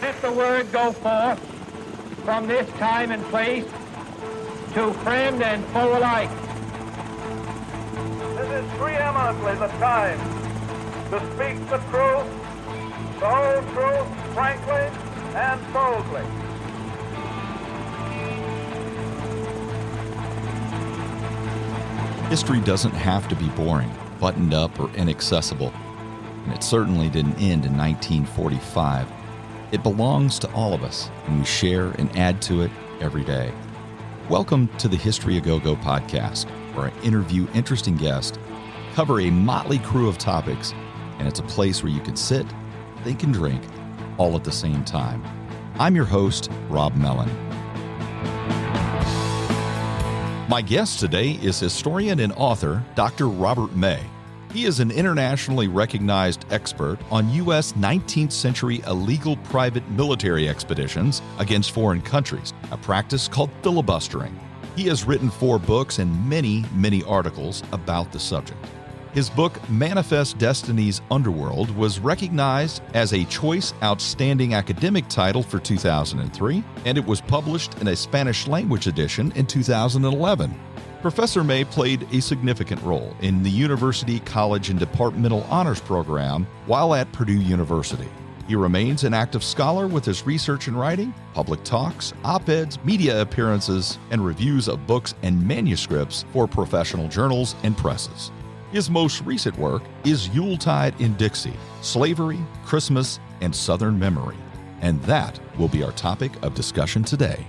Let the word go forth from this time and place to friend and foe alike. This is preeminently the time to speak the truth, the whole truth, frankly and boldly. History doesn't have to be boring, buttoned up, or inaccessible. And it certainly didn't end in 1945. It belongs to all of us, and we share and add to it every day. Welcome to the History A Go-Go podcast, where I interview interesting guests, cover a motley crew of topics, and it's a place where you can sit, think, and drink all at the same time. I'm your host, Rob Mellon. My guest today is historian and author Dr. Robert May. He is an internationally recognized expert on U.S. 19th century illegal private military expeditions against foreign countries, a practice called filibustering. He has written 4 books and many, many articles about the subject. His book, Manifest Destiny's Underworld, was recognized as a Choice Outstanding Academic title for 2003, and it was published in a Spanish-language edition in 2011. Professor May played a significant role in the University College and Departmental Honors Program while at Purdue University. He remains an active scholar with his research and writing, public talks, op-eds, media appearances, and reviews of books and manuscripts for professional journals and presses. His most recent work is Yuletide in Dixie, Slavery, Christmas, and Southern Memory. And that will be our topic of discussion today.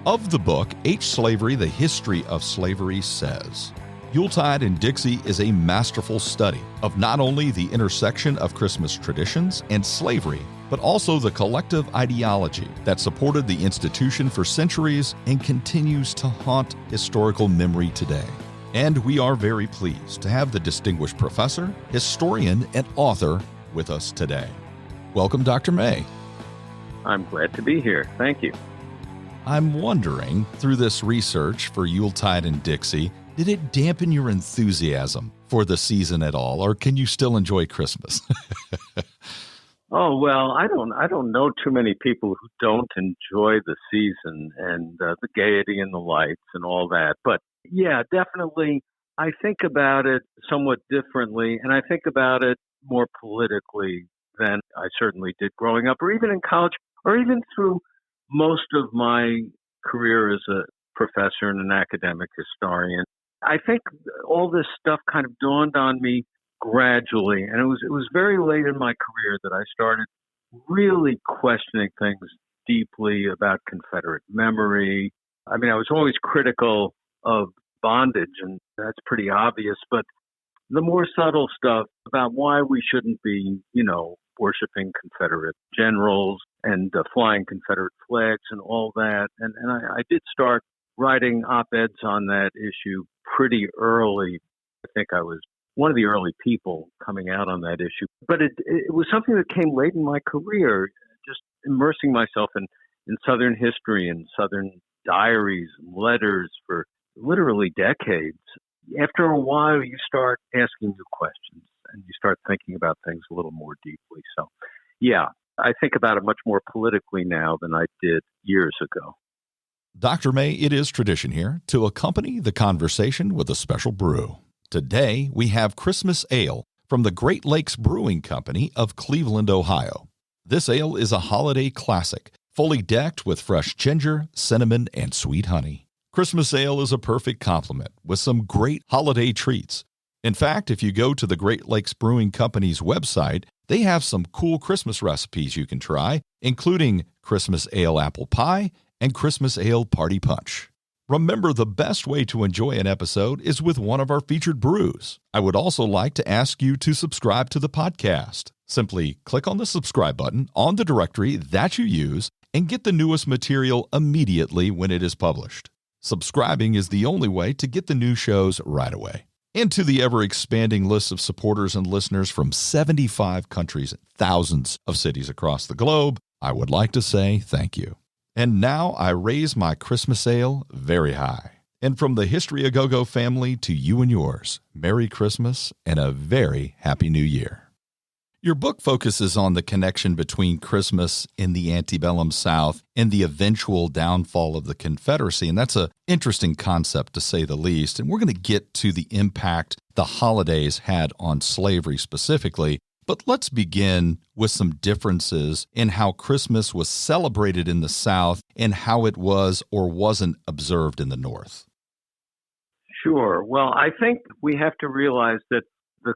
Of the book, H. Slavery, The History of Slavery says, Yuletide in Dixie is a masterful study of not only the intersection of Christmas traditions and slavery, but also the collective ideology that supported the institution for centuries and continues to haunt historical memory today. And we are very pleased to have the distinguished professor, historian, and author with us today. Welcome, Dr. May. I'm glad to be here. Thank you. I'm wondering, through this research for Yuletide in Dixie, did it dampen your enthusiasm for the season at all, or can you still enjoy Christmas? Oh, well, I don't know too many people who don't enjoy the season and the gaiety and the lights and all that. But yeah, definitely, I think about it somewhat differently, and I think about it more politically than I certainly did growing up, or even in college, or even through most of my career as a professor and an academic historian. I think all this stuff kind of dawned on me gradually, and it was very late in my career that I started really questioning things deeply about Confederate memory. I mean, I was always critical of bondage, and that's pretty obvious, but the more subtle stuff about why we shouldn't be, worshiping Confederate generals and flying Confederate flags and all that. And I did start writing op-eds on that issue pretty early. I think I was one of the early people coming out on that issue. But it was something that came late in my career, just immersing myself in Southern history and Southern diaries and letters for literally decades. After a while, you start asking new questions and you start thinking about things a little more deeply. So, yeah, I think about it much more politically now than I did years ago. Dr. May, it is tradition here to accompany the conversation with a special brew. Today, we have Christmas Ale from the Great Lakes Brewing Company of Cleveland, Ohio. This ale is a holiday classic, fully decked with fresh ginger, cinnamon, and sweet honey. Christmas Ale is a perfect complement with some great holiday treats. In fact, if you go to the Great Lakes Brewing Company's website, they have some cool Christmas recipes you can try, including Christmas Ale apple pie and Christmas Ale party punch. Remember, the best way to enjoy an episode is with one of our featured brews. I would also like to ask you to subscribe to the podcast. Simply click on the subscribe button on the directory that you use and get the newest material immediately when it is published. Subscribing is the only way to get the new shows right away. And to the ever-expanding list of supporters and listeners from 75 countries and thousands of cities across the globe, I would like to say thank you. And now I raise my Christmas ale very high. And from the History A Go-Go family to you and yours, Merry Christmas and a very Happy New Year. Your book focuses on the connection between Christmas in the antebellum South and the eventual downfall of the Confederacy, and that's an interesting concept to say the least. And we're going to get to the impact the holidays had on slavery specifically, but let's begin with some differences in how Christmas was celebrated in the South and how it was or wasn't observed in the North. Sure. Well, I think we have to realize that the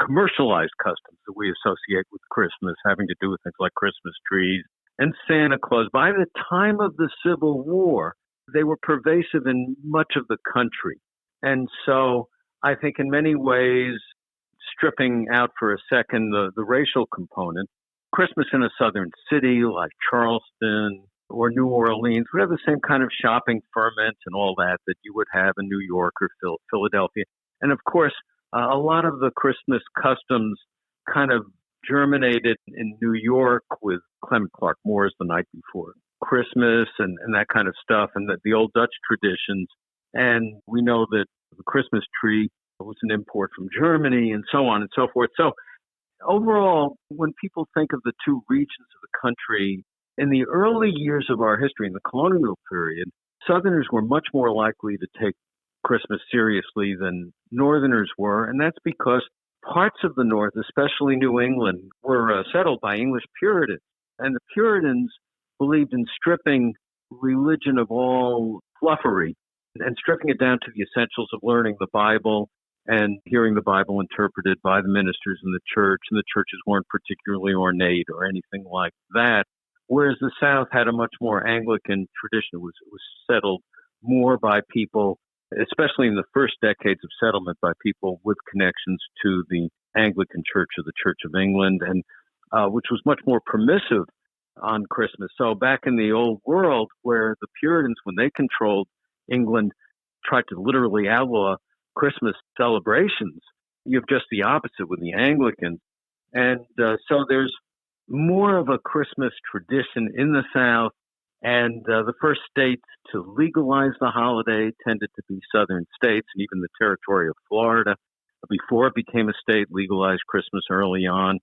commercialized customs that we associate with Christmas, having to do with things like Christmas trees and Santa Claus, by the time of the Civil War, they were pervasive in much of the country. And so I think in many ways, stripping out for a second the racial component, Christmas in a southern city like Charleston or New Orleans would have the same kind of shopping ferment and all that you would have in New York or Philadelphia. And of course, a lot of the Christmas customs kind of germinated in New York with Clement Clark Moore's The Night Before Christmas and that kind of stuff, and the old Dutch traditions. And we know that the Christmas tree was an import from Germany and so on and so forth. So overall, when people think of the two regions of the country, in the early years of our history, in the colonial period, Southerners were much more likely to take Christmas seriously than Northerners were, and that's because parts of the North, especially New England, were settled by English Puritans, and the Puritans believed in stripping religion of all fluffery and stripping it down to the essentials of learning the Bible and hearing the Bible interpreted by the ministers in the church, and the churches weren't particularly ornate or anything like that, whereas the South had a much more Anglican tradition. It was settled more by people, especially in the first decades of settlement, by people with connections to the Anglican Church or the Church of England, and which was much more permissive on Christmas. So back in the old world, where the Puritans, when they controlled England, tried to literally outlaw Christmas celebrations, you have just the opposite with the Anglicans. And so there's more of a Christmas tradition in the South. And the first states to legalize the holiday tended to be southern states, and even the territory of Florida, before it became a state, legalized Christmas early on.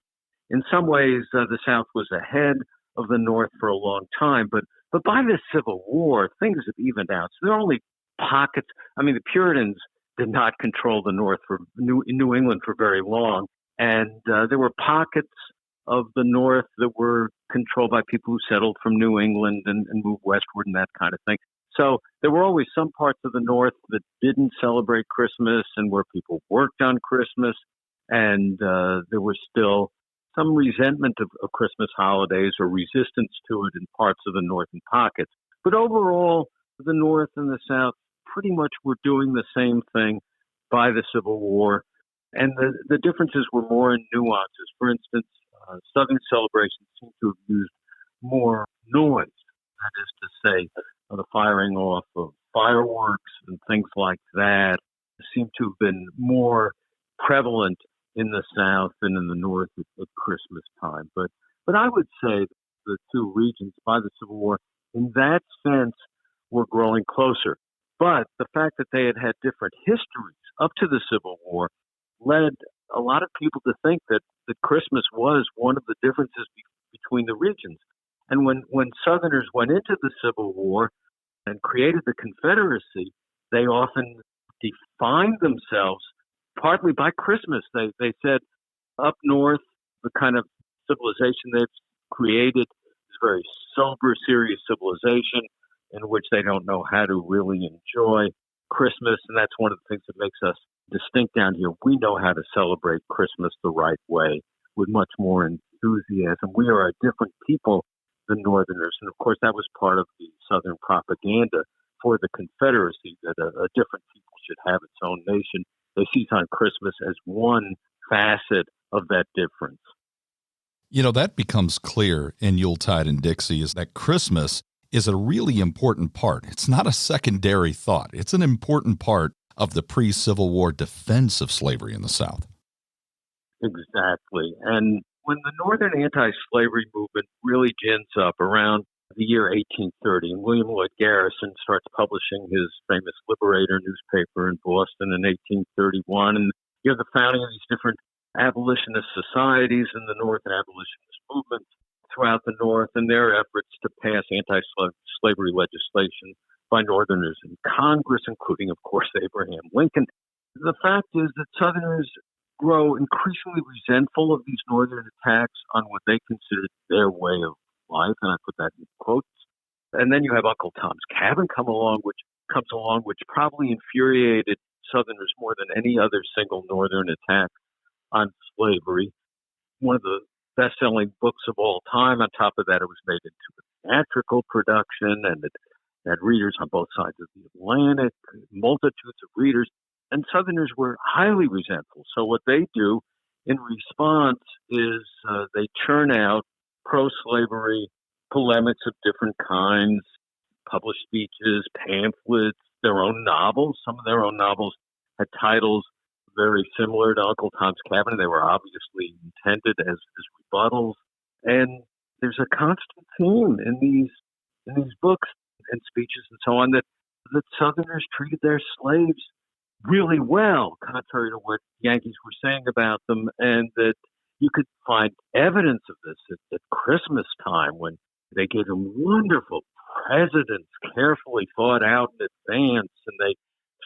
In some ways, the South was ahead of the North for a long time, but by the Civil War, things have evened out. So there are only pockets. I mean, the Puritans did not control the North New England for very long, and there were pockets of the North that were controlled by people who settled from New England and moved westward and that kind of thing. So there were always some parts of the North that didn't celebrate Christmas and where people worked on Christmas. And there was still some resentment of Christmas holidays or resistance to it in parts of the northern pockets. But overall, the North and the South pretty much were doing the same thing by the Civil War. And the differences were more in nuances. For instance, Southern celebrations seem to have used more noise, that is to say, the firing off of fireworks and things like that seem to have been more prevalent in the South than in the North at Christmas time. But I would say the two regions by the Civil War, in that sense, were growing closer. But the fact that they had different histories up to the Civil War led a lot of people to think that Christmas was one of the differences between the regions. And when Southerners went into the Civil War and created the Confederacy, they often defined themselves partly by Christmas. They said up north, the kind of civilization they've created is a very sober, serious civilization in which they don't know how to really enjoy Christmas. And that's one of the things that makes us distinct down here. We know how to celebrate Christmas the right way with much more enthusiasm. We are a different people than Northerners. And of course, that was part of the Southern propaganda for the Confederacy, that a different people should have its own nation. They see on Christmas as one facet of that difference. You know, that becomes clear in Yuletide and Dixie, is that Christmas is a really important part. It's not a secondary thought. It's an important part of the pre-Civil War defense of slavery in the South. Exactly. And when the Northern anti-slavery movement really gins up around the year 1830, and William Lloyd Garrison starts publishing his famous Liberator newspaper in Boston in 1831, and you have the founding of these different abolitionist societies in the North and abolitionist movements throughout the North and their efforts to pass anti-slavery legislation by Northerners in Congress, including, of course, Abraham Lincoln. The fact is that Southerners grow increasingly resentful of these Northern attacks on what they considered their way of life, and I put that in quotes. And then you have Uncle Tom's Cabin comes along, which probably infuriated Southerners more than any other single Northern attack on slavery. One of the best-selling books of all time. On top of that, it was made into a theatrical production, and it had readers on both sides of the Atlantic, multitudes of readers. And Southerners were highly resentful. So what they do in response is they churn out pro-slavery polemics of different kinds, published speeches, pamphlets, their own novels. Some of their own novels had titles very similar to Uncle Tom's Cabin. They were obviously intended as rebuttals. And there's a constant theme in these books and speeches and so on that Southerners treated their slaves really well, contrary to what Yankees were saying about them, and that you could find evidence of this at Christmas time when they gave them wonderful presents carefully thought out in advance, and they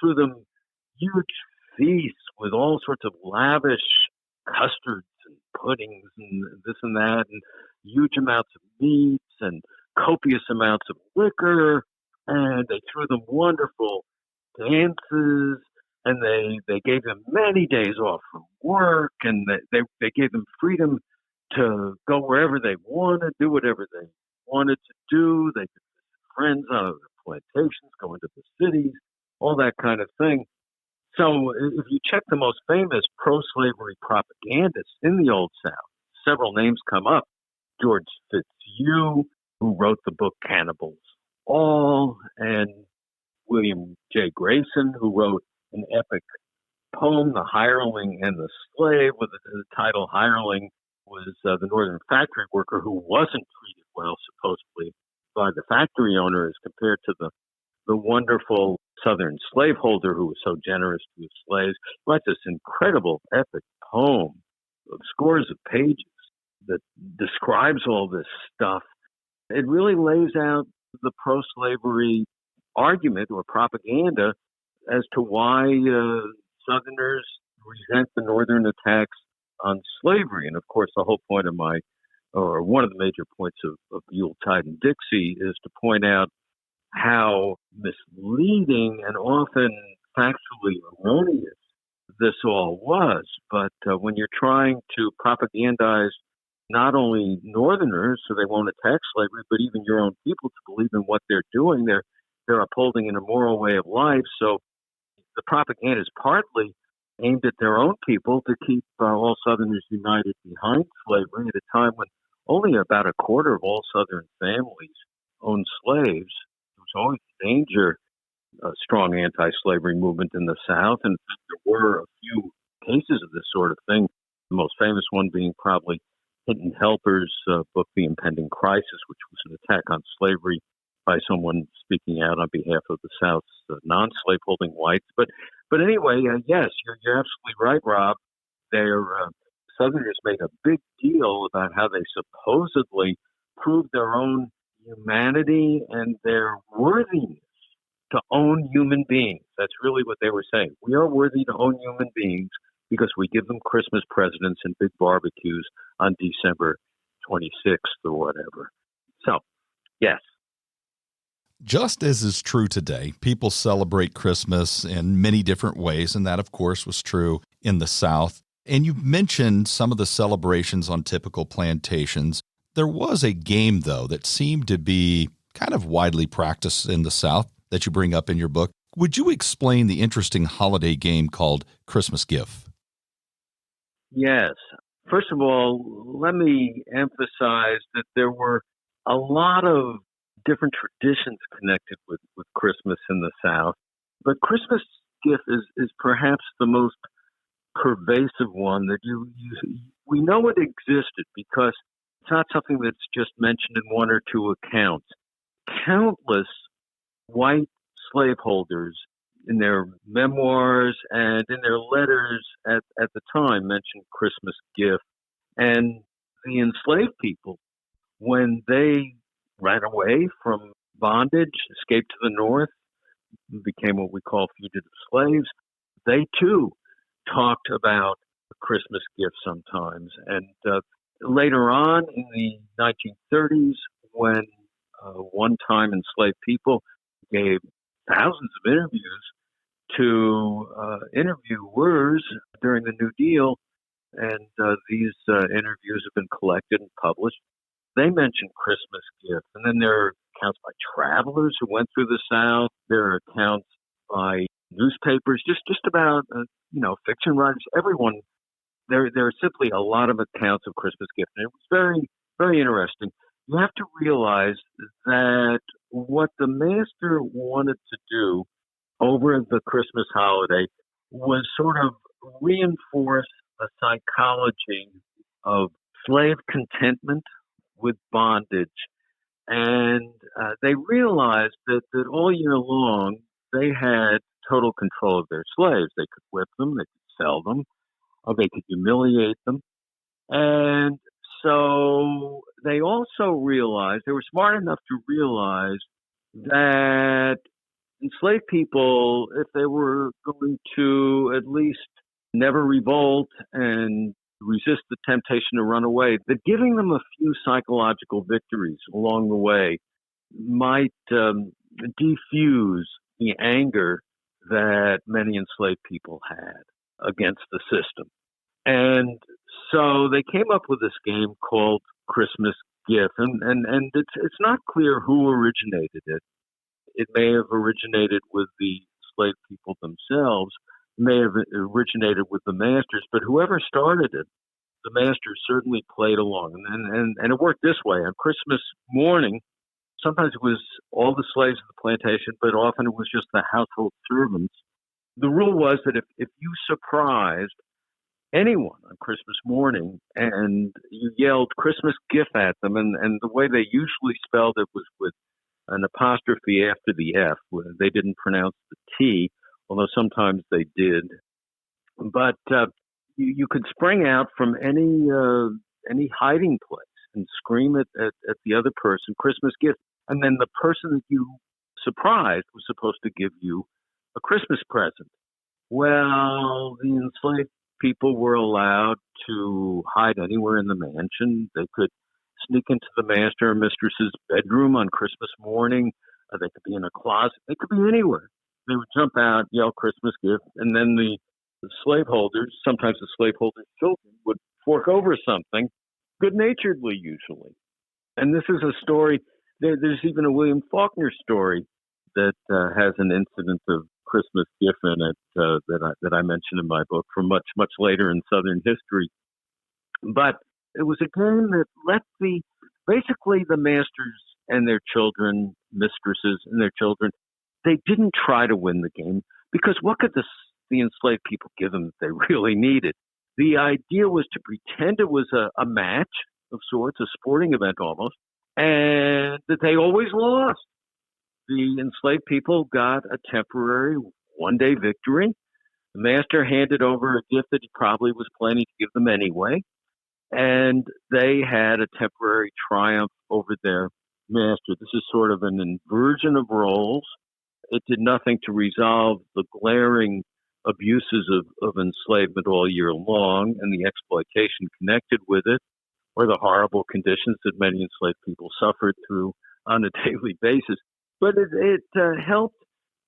threw them huge feasts with all sorts of lavish custards and puddings and this and that, and huge amounts of meats and copious amounts of liquor, and they threw them wonderful dances, and they gave them many days off from work, and they gave them freedom to go wherever they wanted, do whatever they wanted to do. They could visit friends on the plantations, go into the cities, all that kind of thing. So if you check the most famous pro-slavery propagandists in the Old South, several names come up. George Fitzhugh, who wrote the book Cannibals All, and William J. Grayson, who wrote an epic poem, The Hireling and the Slave, with the title Hireling was the northern factory worker who wasn't treated well, supposedly, by the factory owner as compared to the wonderful southern slaveholder who was so generous to his slaves. He writes this incredible epic poem of scores of pages that describes all this stuff. It really lays out the pro-slavery argument or propaganda as to why Southerners resent the Northern attacks on slavery. And of course, the whole point of one of the major points of Yuletide and Dixie is to point out how misleading and often factually erroneous this all was. But when you're trying to propagandize not only Northerners so they won't attack slavery, but even your own people to believe in what they're doing, they're upholding an immoral way of life. So the propaganda is partly aimed at their own people to keep all Southerners united behind slavery at a time when only about a quarter of all Southern families owned slaves. There was always danger, a strong anti-slavery movement in the South, and there were a few cases of this sort of thing, the most famous one being probably Hinton Helper's book, The Impending Crisis, which was an attack on slavery by someone speaking out on behalf of the South's non-slaveholding whites. But anyway, yes, you're absolutely right, Rob. Southerners made a big deal about how they supposedly proved their own humanity and their worthiness to own human beings. That's really what they were saying. We are worthy to own human beings because we give them Christmas presents and big barbecues on December 26th or whatever. So, yes. Just as is true today, people celebrate Christmas in many different ways, and that, of course, was true in the South. And you mentioned some of the celebrations on typical plantations. There was a game, though, that seemed to be kind of widely practiced in the South that you bring up in your book. Would you explain the interesting holiday game called Christmas Gift? Yes. First of all, let me emphasize that there were a lot of different traditions connected with Christmas in the South. But Christmas Gift is perhaps the most pervasive one that we know it existed because it's not something that's just mentioned in one or two accounts. Countless white slaveholders in their memoirs and in their letters at the time mentioned Christmas gift. And the enslaved people, when they ran away from bondage, escaped to the north, became what we call fugitive slaves, they too talked about the Christmas gift sometimes. And later on in the 1930s, when one-time enslaved people gave thousands of interviews to interviewers during the New Deal, and these interviews have been collected and published. They mentioned Christmas gifts, and then there are accounts by travelers who went through the South. There are accounts by newspapers, just about fiction writers. Everyone. There are simply a lot of accounts of Christmas gifts, and it was very, very interesting. You have to realize that what the master wanted to do over the Christmas holiday was sort of reinforce a psychology of slave contentment with bondage. And they realized that all year long they had total control of their slaves. They could whip them, they could sell them, or they could humiliate them. And so they also realized, they were smart enough to realize that enslaved people, if they were going to at least never revolt and resist the temptation to run away, that giving them a few psychological victories along the way might defuse the anger that many enslaved people had against the system. And so they came up with this game called Christmas Gift, and it's not clear who originated it. It may have originated with the enslaved people themselves, may have originated with the masters, but whoever started it, the masters certainly played along. And it worked this way. On Christmas morning, sometimes it was all the slaves of the plantation, but often it was just the household servants. The rule was that if you surprised anyone on Christmas morning and you yelled Christmas gift at them, and the way they usually spelled it was with an apostrophe after the F. They didn't pronounce the T, although sometimes they did. But you could spring out from any hiding place and scream at the other person, Christmas gift. And then the person that you surprised was supposed to give you a Christmas present. Well, the enslaved people were allowed to hide anywhere in the mansion. They could sneak into the master or mistress's bedroom on Christmas morning. They could be in a closet. They could be anywhere. They would jump out, yell Christmas gift, and then the slaveholders, sometimes the slaveholders' children, would fork over something, good-naturedly usually. And this is a story, there's even a William Faulkner story that has an incident of Christmas gift in it that I mentioned in my book from much, much later in Southern history. But it was a game that let basically the masters and their children, mistresses and their children, they didn't try to win the game, because what could the enslaved people give them that they really needed? The idea was to pretend it was a match of sorts, a sporting event almost, and that they always lost. The enslaved people got a temporary one-day victory. The master handed over a gift that he probably was planning to give them anyway, and they had a temporary triumph over their master. This is sort of an inversion of roles. It did nothing to resolve the glaring abuses of enslavement all year long and the exploitation connected with it, or the horrible conditions that many enslaved people suffered through on a daily basis. But it helped.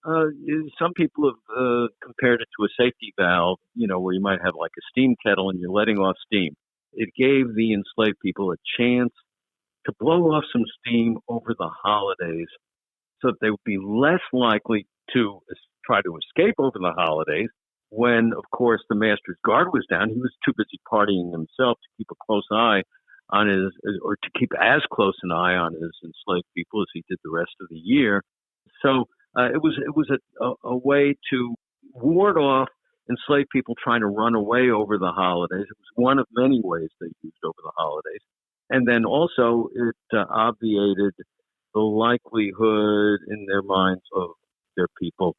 Some people have compared it to a safety valve, where you might have like a steam kettle and you're letting off steam. It gave the enslaved people a chance to blow off some steam over the holidays so that they would be less likely to try to escape over the holidays when, of course, the master's guard was down. He was too busy partying himself to keep a close eye on or to keep as close an eye on his enslaved people as he did the rest of the year. So it was a way to ward off enslaved people trying to run away over the holidays. It was one of many ways they used over the holidays. And then also it obviated the likelihood in their minds of their people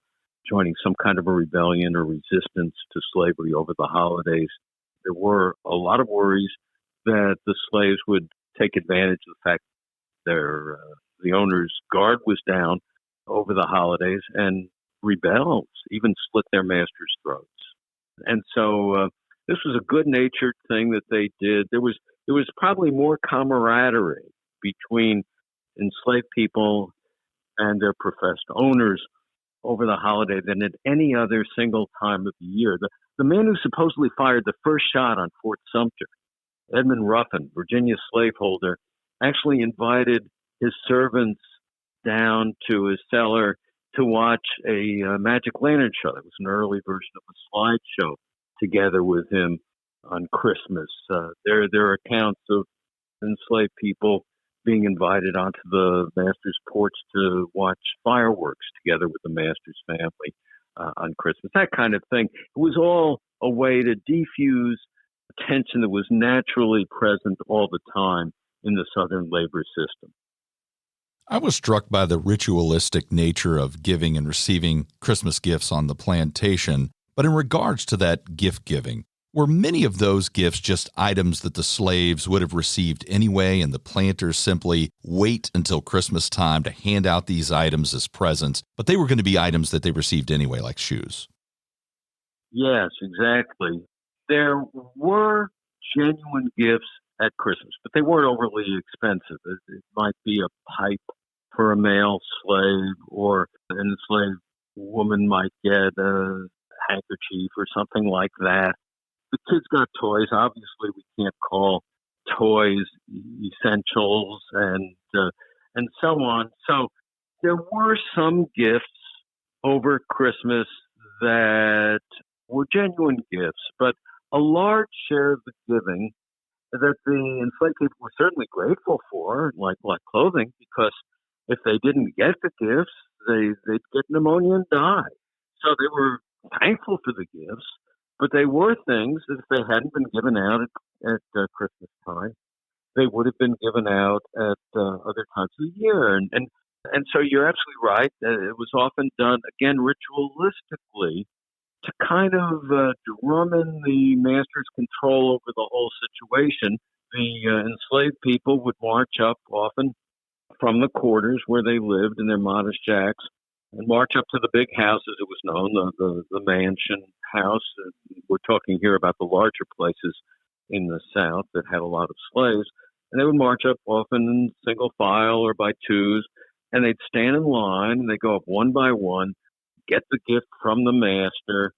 joining some kind of a rebellion or resistance to slavery over the holidays. There were a lot of worries that the slaves would take advantage of the fact the owner's guard was down over the holidays and rebel, even split their master's throats. And so this was a good-natured thing that they did. There was probably more camaraderie between enslaved people and their professed owners over the holiday than at any other single time of the year. The man who supposedly fired the first shot on Fort Sumter, Edmund Ruffin, Virginia slaveholder, actually invited his servants down to his cellar to watch a magic lantern show. It was an early version of a slideshow together with him on Christmas. There are accounts of enslaved people being invited onto the master's porch to watch fireworks together with the master's family on Christmas, that kind of thing. It was all a way to defuse tension that was naturally present all the time in the Southern labor system. I was struck by the ritualistic nature of giving and receiving Christmas gifts on the plantation, but in regards to that gift giving, were many of those gifts just items that the slaves would have received anyway, and the planters simply wait until Christmas time to hand out these items as presents, but they were going to be items that they received anyway, like shoes? Yes, exactly. There were genuine gifts at Christmas, but they weren't overly expensive. It might be a pipe for a male slave, or an enslaved woman might get a handkerchief or something like that. The kids got toys. Obviously, we can't call toys essentials and so on. So there were some gifts over Christmas that were genuine gifts, but a large share of the giving that the enslaved people were certainly grateful for, like clothing, because if they didn't get the gifts, they'd get pneumonia and die. So they were thankful for the gifts, but they were things that if they hadn't been given out at Christmas time, they would have been given out at other times of the year. And so you're absolutely right. It was often done, again, ritualistically, to kind of drum in the master's control over the whole situation. The enslaved people would march up often from the quarters where they lived in their modest shacks and march up to the big house, as it was known, the mansion house. We're talking here about the larger places in the South that had a lot of slaves. And they would march up often in single file or by twos, and they'd stand in line, and they'd go up one by one, get the gift from the master,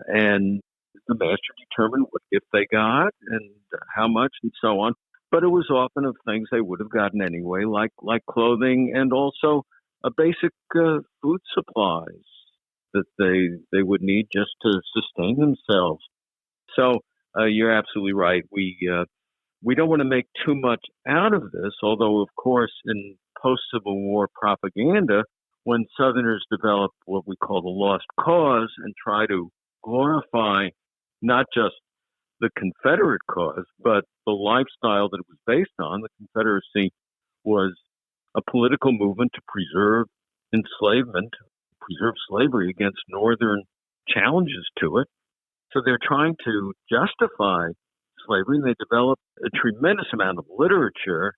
and the master determined what gift they got and how much and so on. But it was often of things they would have gotten anyway, like clothing and also a basic food supplies that they would need just to sustain themselves. So you're absolutely right. We don't want to make too much out of this, although, of course, in post-Civil War propaganda, when Southerners develop what we call the lost cause and try to glorify not just the Confederate cause, but the lifestyle that it was based on, the Confederacy was a political movement to preserve enslavement, preserve slavery against Northern challenges to it. So they're trying to justify slavery, and they developed a tremendous amount of literature,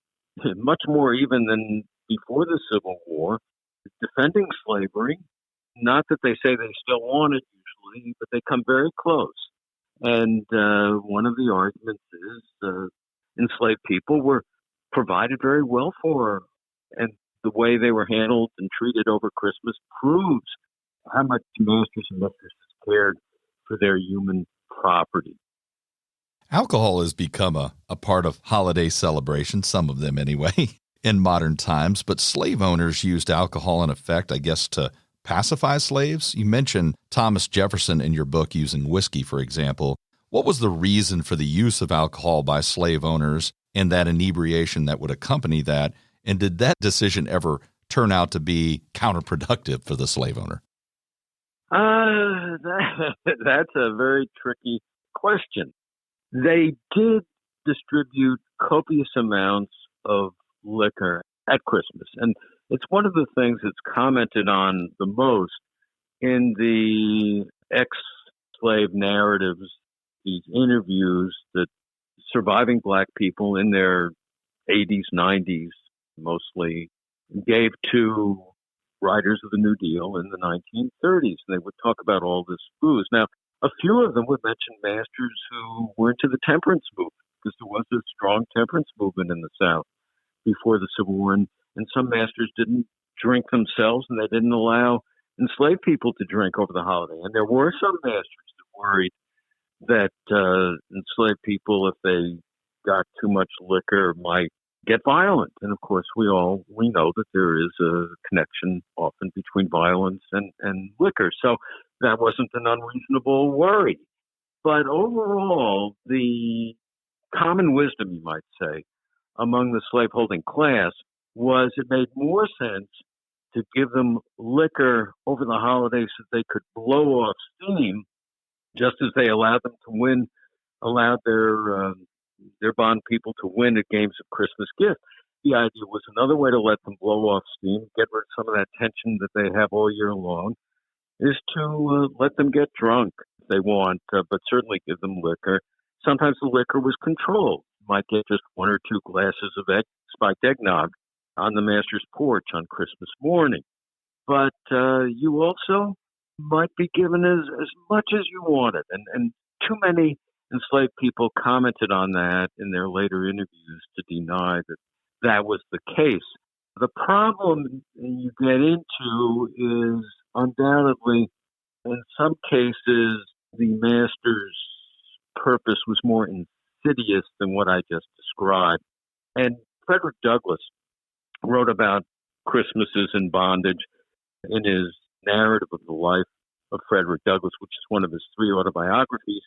much more even than before the Civil War, defending slavery. Not that they say they still want it usually, but they come very close. And one of the arguments is enslaved people were provided very well for, and the way they were handled and treated over Christmas proves how much masters and mistresses cared for their human property. Alcohol has become a part of holiday celebrations, some of them anyway, in modern times, but slave owners used alcohol in effect, I guess, to pacify slaves. You mentioned Thomas Jefferson in your book using whiskey, for example. What was the reason for the use of alcohol by slave owners and that inebriation that would accompany that? And did that decision ever turn out to be counterproductive for the slave owner? That's a very tricky question. They did distribute copious amounts of liquor at Christmas. And it's one of the things that's commented on the most in the ex-slave narratives, these interviews that surviving black people in their 80s, 90s mostly gave to writers of the New Deal in the 1930s. And they would talk about all this booze. Now, a few of them would mention masters who were into the temperance movement, because there was a strong temperance movement in the South before the Civil War. And some masters didn't drink themselves, and they didn't allow enslaved people to drink over the holiday. And there were some masters that worried that enslaved people, if they got too much liquor, might get violent. And of course, we know that there is a connection often between violence and liquor. So that wasn't an unreasonable worry. But overall, the common wisdom, you might say, among the slaveholding class was it made more sense to give them liquor over the holidays so they could blow off steam, just as they allowed their bond people to win at games of Christmas gift. The idea was another way to let them blow off steam, get rid of some of that tension that they have all year long, is to let them get drunk if they want, but certainly give them liquor. Sometimes the liquor was controlled. You might get just one or two glasses of spiked eggnog on the master's porch on Christmas morning. But you also might be given as much as you wanted. And too many enslaved people commented on that in their later interviews to deny that that was the case. The problem you get into is undoubtedly, in some cases, the master's purpose was more insidious than what I just described. And Frederick Douglass wrote about Christmases in bondage in his narrative of the life of Frederick Douglass, which is one of his 3 autobiographies.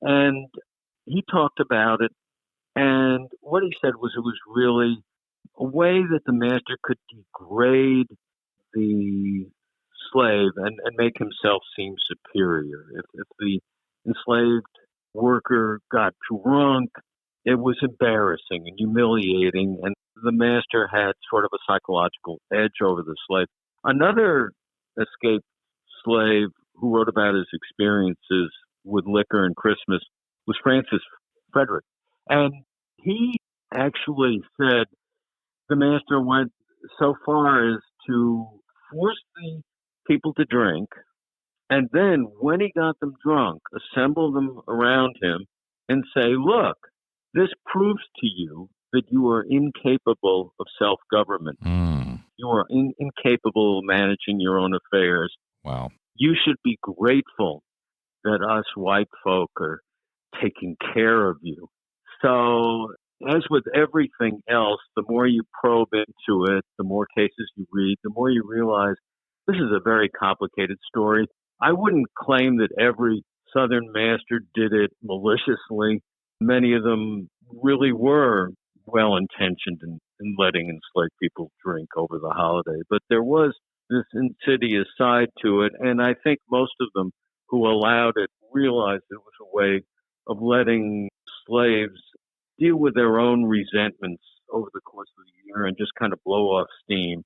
And he talked about it. And what he said was it was really a way that the master could degrade the slave and make himself seem superior. If the enslaved worker got drunk, it was embarrassing and humiliating, and the master had sort of a psychological edge over the slave. Another escaped slave who wrote about his experiences with liquor and Christmas was Francis Frederick. And he actually said the master went so far as to force the people to drink, and then when he got them drunk, assemble them around him and say, look, this proves to you that you are incapable of self-government. You are incapable of managing your own affairs. Wow. You should be grateful that us white folk are taking care of you. So, as with everything else, the more you probe into it, the more cases you read, the more you realize this is a very complicated story. I wouldn't claim that every Southern master did it maliciously. Many of them really were well-intentioned in letting enslaved people drink over the holiday. But there was this insidious side to it, and I think most of them who allowed it realized it was a way of letting slaves deal with their own resentments over the course of the year and just kind of blow off steam,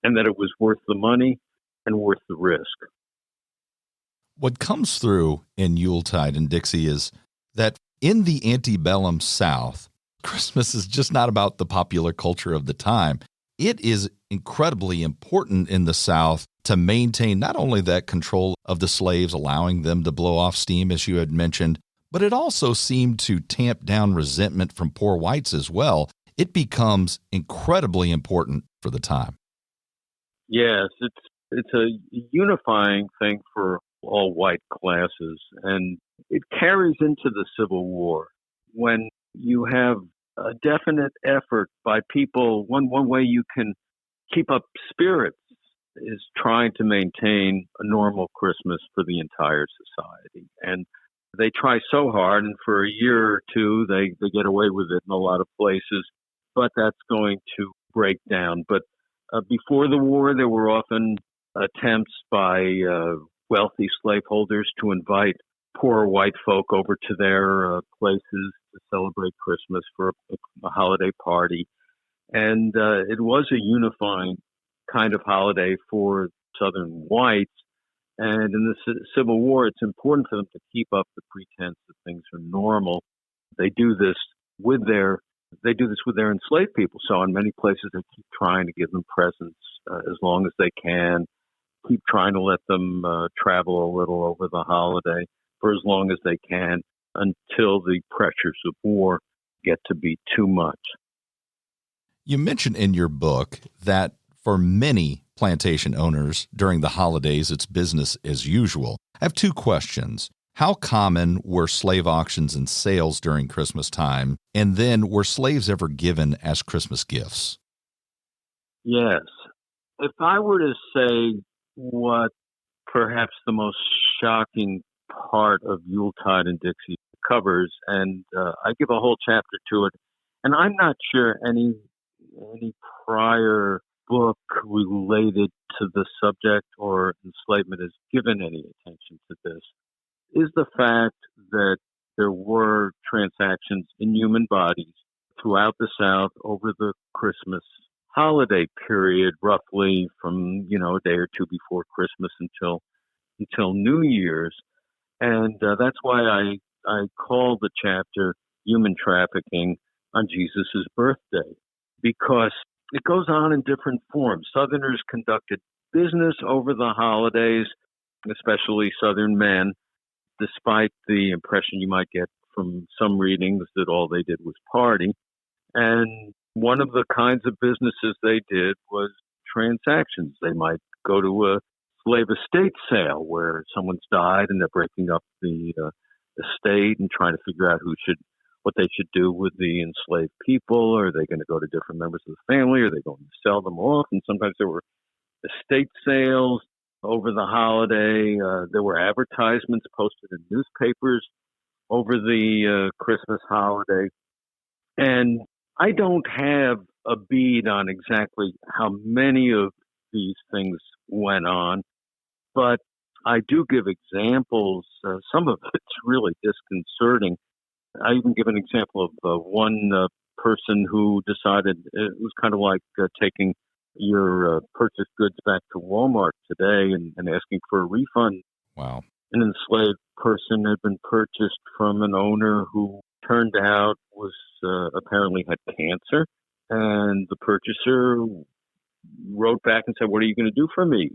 and that it was worth the money and worth the risk. What comes through in Yuletide and Dixie is that in the antebellum South, Christmas is just not about the popular culture of the time. It is incredibly important in the South to maintain not only that control of the slaves, allowing them to blow off steam, as you had mentioned, but it also seemed to tamp down resentment from poor whites as well. It becomes incredibly important for the time. Yes, it's a unifying thing for all white classes, and it carries into the Civil War when you have a definite effort by people. One way you can keep up spirits is trying to maintain a normal Christmas for the entire society. And they try so hard, and for a year or two, they get away with it in a lot of places, but that's going to break down. But before the war, there were often attempts by wealthy slaveholders to invite poor white folk over to their places to celebrate Christmas for a holiday party. And it was a unifying kind of holiday for Southern whites. And in the Civil War, it's important for them to keep up the pretense that things are normal. They do this with their enslaved people. So in many places, they keep trying to give them presents as long as they can, keep trying to let them travel a little over the holiday for as long as they can until the pressures of war get to be too much. You mentioned in your book that for many plantation owners during the holidays, it's business as usual. I have two questions. How common were slave auctions and sales during Christmas time? And then were slaves ever given as Christmas gifts? Yes. If I were to say what perhaps the most shocking part of Yuletide and Dixie covers, and I give a whole chapter to it, and I'm not sure any prior book related to the subject or enslavement has given any attention to this, is the fact that there were transactions in human bodies throughout the South over the Christmas holiday period, roughly from, a day or two before Christmas until New Year's. And that's why I call the chapter Human Trafficking on Jesus' Birthday, because it goes on in different forms. Southerners conducted business over the holidays, especially Southern men, despite the impression you might get from some readings that all they did was party. And one of the kinds of businesses they did was transactions. They might go to a slave estate sale where someone's died and they're breaking up the estate and trying to figure out what they should do with the enslaved people. Are they going to go to different members of the family? Are they going to sell them off? And sometimes there were estate sales over the holiday. There were advertisements posted in newspapers over the Christmas holiday. And I don't have a bead on exactly how many of these things went on, but I do give examples. Some of it's really disconcerting. I even give an example of one person who decided it was kind of like taking your purchased goods back to Walmart today and asking for a refund. Wow. An enslaved person had been purchased from an owner who turned out was apparently had cancer. And the purchaser wrote back and said, "What are you going to do for me?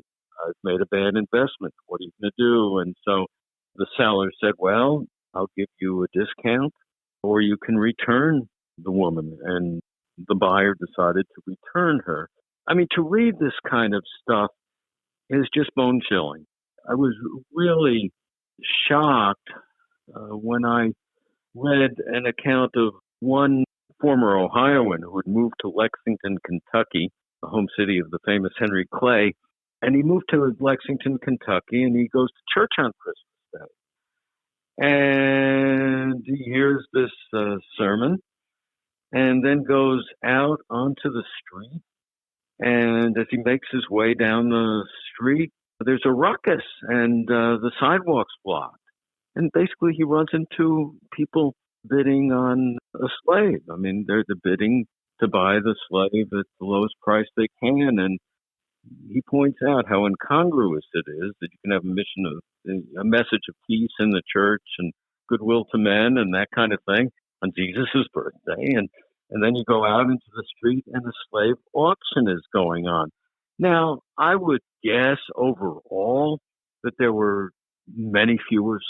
I've made a bad investment. What are you going to do?" And so the seller said, "Well, I'll give you a discount, or you can return the woman." And the buyer decided to return her. I mean, to read this kind of stuff is just bone chilling. I was really shocked when I read an account of one former Ohioan who had moved to Lexington, Kentucky, the home city of the famous Henry Clay. And he moved to Lexington, Kentucky, and he goes to church on Christmas Day. And he hears this sermon and then goes out onto the street. And as he makes his way down the street, there's a ruckus and the sidewalk's blocked. And basically he runs into people bidding on a slave. I mean, they're bidding to buy the slave at the lowest price they can. And he points out how incongruous it is that you can have a message of peace in the church and goodwill to men and that kind of thing on Jesus' birthday. And then you go out into the street and a slave auction is going on. Now, I would guess overall that there were many fewer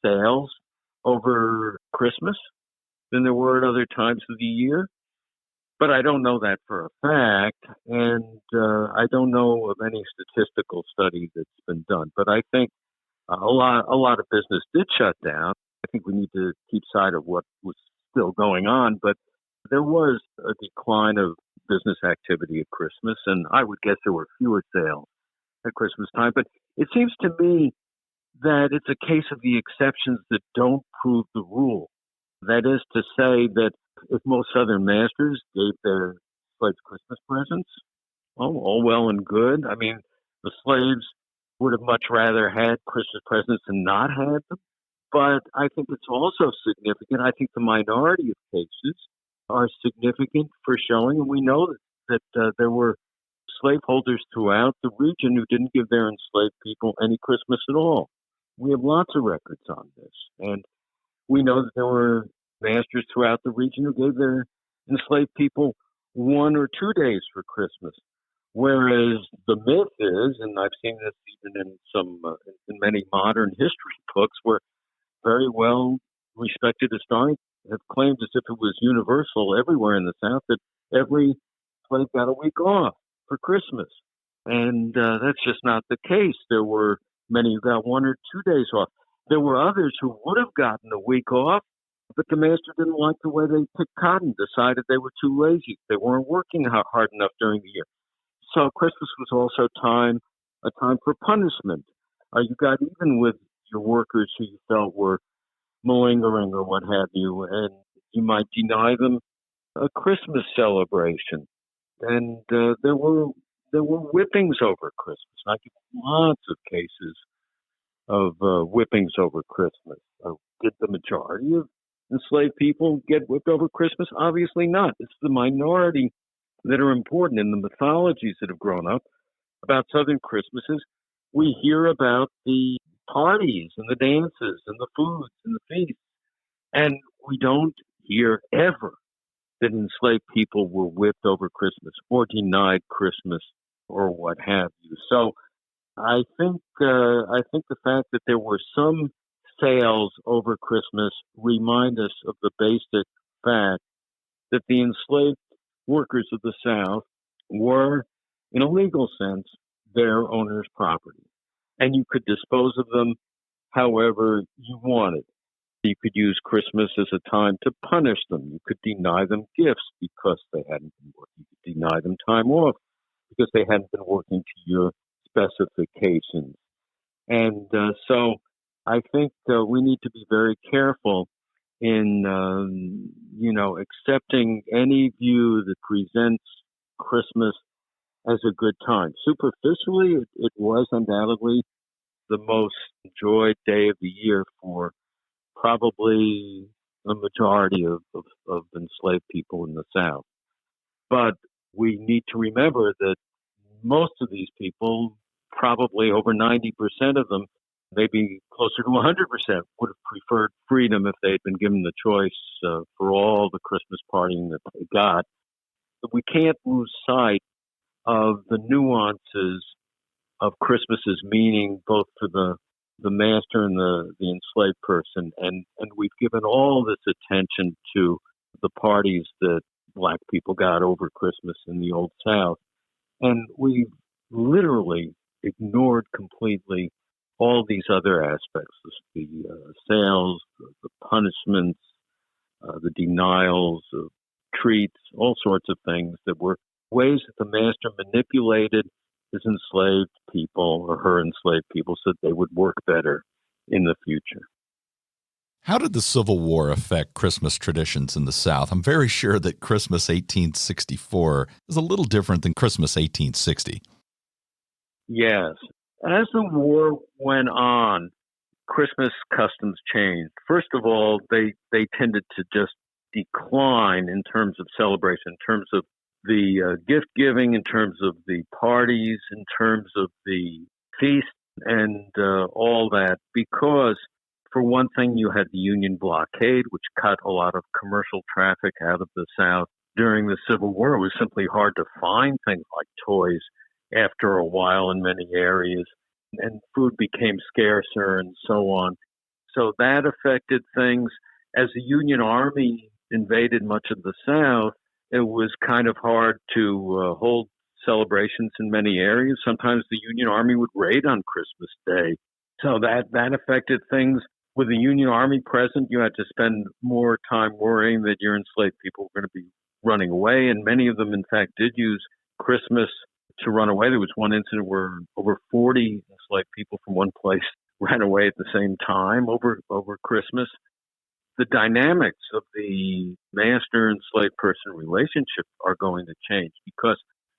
sales over Christmas than there were at other times of the year. But I don't know that for a fact, and I don't know of any statistical study that's been done. But I think a lot of business did shut down. I think we need to keep sight of what was still going on, but there was a decline of business activity at Christmas, and I would guess there were fewer sales at Christmas time. But it seems to me that it's a case of the exceptions that don't prove the rule. That is to say that if most Southern masters gave their slaves Christmas presents, all well and good. I mean, the slaves would have much rather had Christmas presents than not had them. But I think it's also significant. I think the minority of cases are significant for showing, and we know that there were slaveholders throughout the region who didn't give their enslaved people any Christmas at all. We have lots of records on this. And we know that there were masters throughout the region who gave their enslaved people 1 or 2 days for Christmas. Whereas the myth is, and I've seen this even in many modern history books, where very well respected historians have claimed as if it was universal everywhere in the South that every slave got a week off for Christmas. And that's just not the case. There were many who got 1 or 2 days off. There were others who would have gotten a week off, but the master didn't like the way they picked cotton, decided they were too lazy. They weren't working hard enough during the year. So Christmas was also a time for punishment. You got even with your workers who you felt were malingering or what have you, and you might deny them a Christmas celebration. And there were whippings over Christmas. I give lots of cases of whippings over Christmas. Did the majority of enslaved people get whipped over Christmas? Obviously not. It's the minority that are important in the mythologies that have grown up about Southern Christmases. We hear about the parties and the dances and the foods and the feasts, and we don't hear ever that enslaved people were whipped over Christmas or denied Christmas or what have you. So I think the fact that there were some sales over Christmas remind us of the basic fact that the enslaved workers of the South were, in a legal sense, their owner's property. And you could dispose of them however you wanted. You could use Christmas as a time to punish them. You could deny them gifts because they hadn't been working. You could deny them time off because they hadn't been working to your specifications. And so I think we need to be very careful in, accepting any view that presents Christmas as a good time. Superficially, it was undoubtedly the most enjoyed day of the year for probably the majority of enslaved people in the South. But we need to remember that most of these people, probably over 90% of them, maybe closer to 100%, would have preferred freedom if they had been given the choice for all the Christmas partying that they got. But we can't lose sight of the nuances of Christmas's meaning, both for the master and the enslaved person. And we've given all this attention to the parties that Black people got over Christmas in the Old South. And we've literally ignored completely all these other aspects, the sales, the punishments, the denials of treats, all sorts of things that were ways that the master manipulated his enslaved people or her enslaved people so that they would work better in the future. How did the Civil War affect Christmas traditions in the South? I'm very sure that Christmas 1864 is a little different than Christmas 1860. Yes. As the war went on, Christmas customs changed. First of all, they tended to just decline in terms of celebration, in terms of the gift giving, in terms of the parties, in terms of the feast, and all that, because for one thing, you had the Union blockade, which cut a lot of commercial traffic out of the South. During the Civil War, it was simply hard to find things like toys after a while in many areas, and food became scarcer and so on. So that affected things. As the Union Army invaded much of the South, it was kind of hard to hold celebrations in many areas. Sometimes the Union Army would raid on Christmas Day. So that affected things. With the Union Army present, you had to spend more time worrying that your enslaved people were going to be running away. And many of them, in fact, did use Christmas to run away. There was one incident where over 40 enslaved people from one place ran away at the same time over Christmas. The dynamics of the master and slave person relationship are going to change because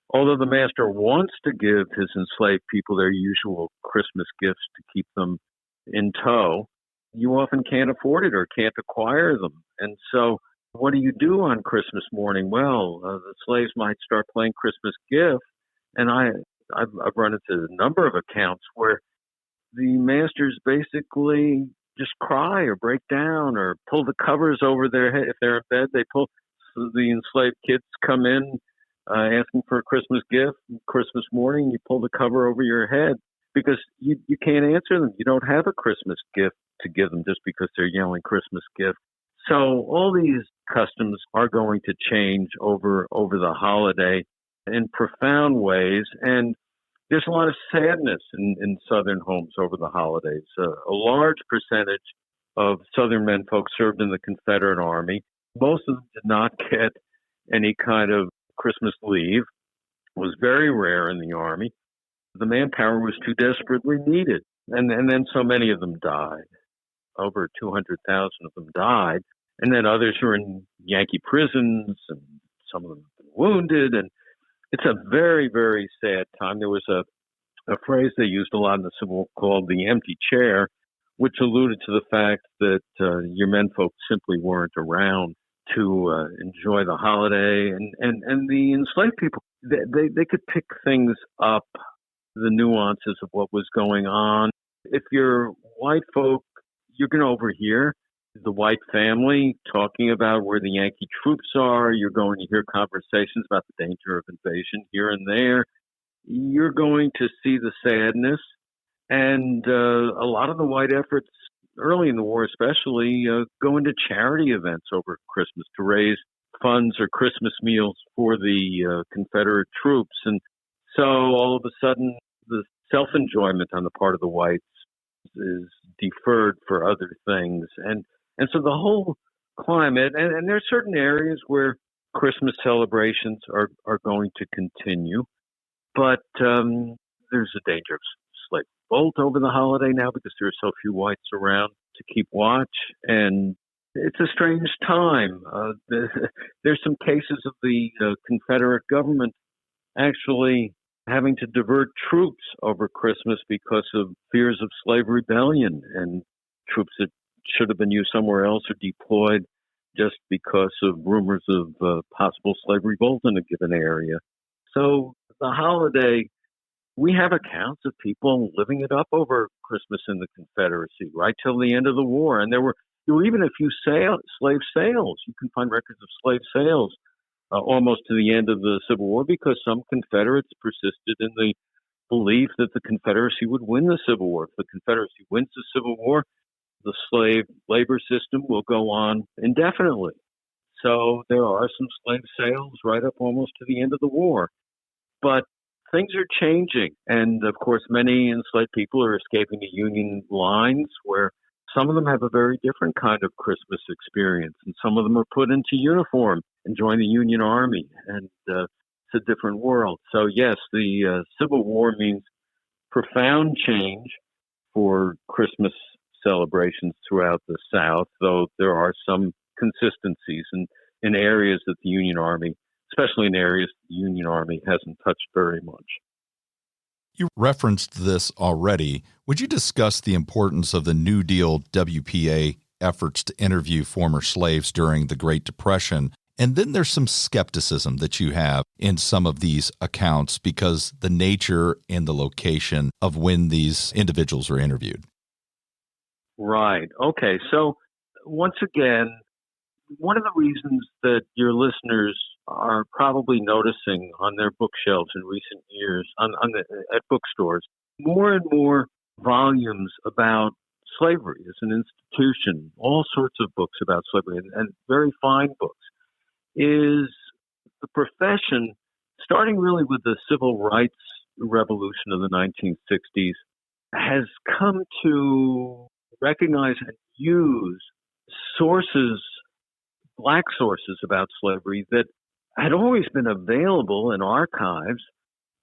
although the master wants to give his enslaved people their usual Christmas gifts to keep them in tow, you often can't afford it or can't acquire them. And so what do you do on Christmas morning? Well, the slaves might start playing Christmas gift And I've run into a number of accounts where the masters basically just cry or break down or pull the covers over their head. If they're in bed, so the enslaved kids come in asking for a Christmas gift. Christmas morning, you pull the cover over your head because you can't answer them. You don't have a Christmas gift to give them just because they're yelling Christmas gift. So all these customs are going to change over the holiday in profound ways. And there's a lot of sadness in Southern homes over the holidays. A large percentage of Southern men folks served in the Confederate Army. Most of them did not get any kind of Christmas leave. It was very rare in the Army. The manpower was too desperately needed. And then so many of them died. Over 200,000 of them died. And then others are in Yankee prisons, and some of them have been wounded. And it's a very, very sad time. There was a phrase they used a lot in the Civil War called the empty chair, which alluded to the fact that your menfolk simply weren't around to enjoy the holiday. And the enslaved people, they could pick things up, the nuances of what was going on. If you're white folk, you're going to overhear the white family talking about where the Yankee troops are. You're going to hear conversations about the danger of invasion here and there. You're going to see the sadness. And a lot of the white efforts early in the war especially go into charity events over Christmas to raise funds or Christmas meals for the Confederate troops. And so all of a sudden, the self-enjoyment on the part of the whites is deferred for other things. And so the whole climate, and there are certain areas where Christmas celebrations are going to continue, but there's a danger of slave revolt over the holiday now because there are so few whites around to keep watch. And it's a strange time. There's some cases of the Confederate government actually having to divert troops over Christmas because of fears of slave rebellion, and troops that should have been used somewhere else are deployed just because of rumors of possible slave revolt in a given area. So the holiday, we have accounts of people living it up over Christmas in the Confederacy right till the end of the war. And there were even a few slave sales. You can find records of slave sales almost to the end of the Civil War because some Confederates persisted in the belief that the Confederacy would win the Civil War. If the Confederacy wins the Civil War, the slave labor system will go on indefinitely. So there are some slave sales right up almost to the end of the war. But things are changing. And, of course, many enslaved people are escaping the Union lines where some of them have a very different kind of Christmas experience. And some of them are put into uniform and join the Union Army. And it's a different world. So, yes, the Civil War means profound change for Christmas celebrations throughout the South, though there are some consistencies in areas that the Union Army, especially in areas the Union Army hasn't touched very much. You referenced this already. Would you discuss the importance of the New Deal WPA efforts to interview former slaves during the Great Depression? And then there's some skepticism that you have in some of these accounts because the nature and the location of when these individuals are interviewed. Right. Okay. So once again, one of the reasons that your listeners are probably noticing on their bookshelves in recent years, at bookstores, more and more volumes about slavery as an institution, all sorts of books about slavery, and very fine books, is the profession, starting really with the civil rights revolution of the 1960s, has come to recognize and use sources, black sources about slavery that had always been available in archives,